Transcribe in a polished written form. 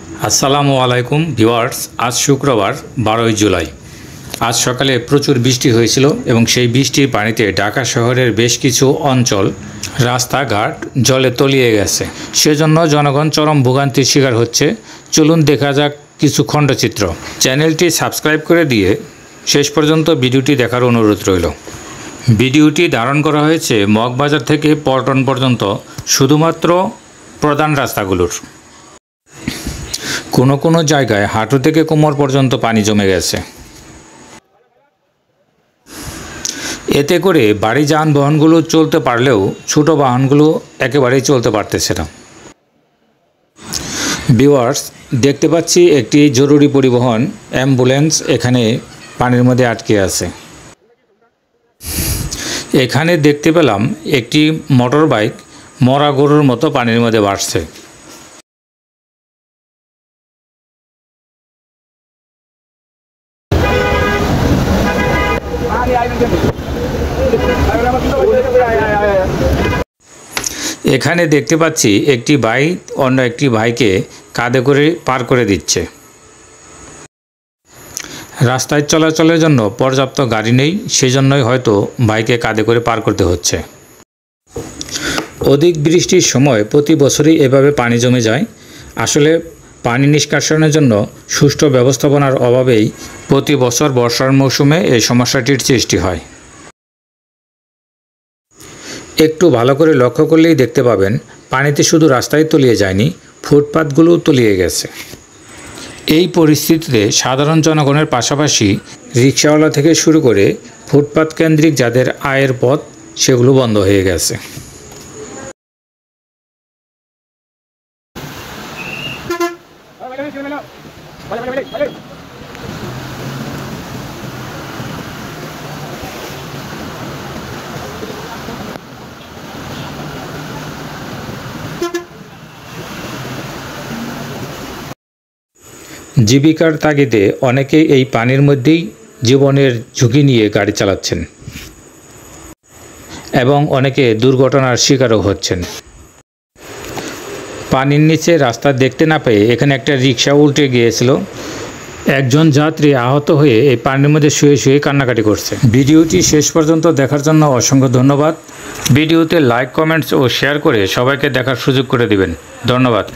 আসসালামু আলাইকুম ভিউয়ার্স, আজ শুক্রবার 12 জুলাই। আজ সকালে প্রচুর বৃষ্টি হয়েছিল এবং সেই বৃষ্টির পানিতে ঢাকা শহরের বেশ কিছু অঞ্চল রাস্তাঘাট জলে তলিয়ে গেছে। সেজন্য জনগণ চরম ভোগান্তির শিকার হচ্ছে। চলুন দেখা যাক কিছু খণ্ডচিত্র। চ্যানেলটি সাবস্ক্রাইব করে দিয়ে শেষ পর্যন্ত ভিডিওটি দেখার অনুরোধ রইল। ভিডিওটি ধারণ করা হয়েছে মগবাজার থেকে পল্টন পর্যন্ত শুধুমাত্র প্রধান রাস্তাগুলোর। কোনো কোনো জায়গায় হাঁটু থেকে কোমর পর্যন্ত পানি জমে গেছে। এতে করে ভারী যানবাহনগুলো চলতে পারলেও ছোট বাহনগুলো একেবারেই চলতে পারতেছে না। ভিউয়ার্স, দেখতে পাচ্ছি একটি জরুরি পরিবহন অ্যাম্বুলেন্স এখানে পানির মধ্যে আটকে আছে। এখানে দেখতে পেলাম একটি মোটর বাইক মরা গরুর মতো পানির মধ্যে ভাসছে। এখানে দেখতে পাচ্ছি একটি ভাই অন্য একটি ভাইকে কাঁধে করে পার করে দিচ্ছে। রাস্তায় চলাচলের জন্য পর্যাপ্ত গাড়ি নেই, সেজন্যই হয়তো ভাইকে কাঁধে করে পার করতে হচ্ছে। অধিক বৃষ্টির সময় প্রতি বছরই এভাবে পানি জমে যায়। আসলে পানি নিষ্কাশনের জন্য সুষ্ঠু ব্যবস্থাপনার অভাবেই প্রতি বছর বর্ষার মৌসুমে এই সমস্যাটির সৃষ্টি হয়। একটু ভালো করে লক্ষ্য করলেই দেখতে পাবেন পানিতে শুধু রাস্তায় তলিয়ে যায়নি, ফুটপাতগুলোও তলিয়ে গেছে। এই পরিস্থিতিতে সাধারণ জনগণের পাশাপাশি রিকশাওয়ালা থেকে শুরু করে ফুটপাত কেন্দ্রিক যাদের আয়ের পথ সেগুলো বন্ধ হয়ে গেছে। জীবিকার তাগিদে অনেকে এই পানির মধ্যেই জীবনের ঝুঁকি নিয়ে গাড়ি চালাচ্ছেন এবং অনেকে দুর্ঘটনার শিকারও হচ্ছেন। পানির নিচে রাস্তা দেখতে না পেয়ে এখানে একটা রিকশা উল্টে গিয়েছিল। একজন যাত্রী আহত হয়ে এই পানির মধ্যে শুয়ে শুয়ে কান্নাকাটি করছে। ভিডিওটি শেষ পর্যন্ত দেখার জন্য অসংখ্য ধন্যবাদ। ভিডিওতে লাইক, কমেন্টস ও শেয়ার করে সবাইকে দেখার সুযোগ করে দিবেন। ধন্যবাদ।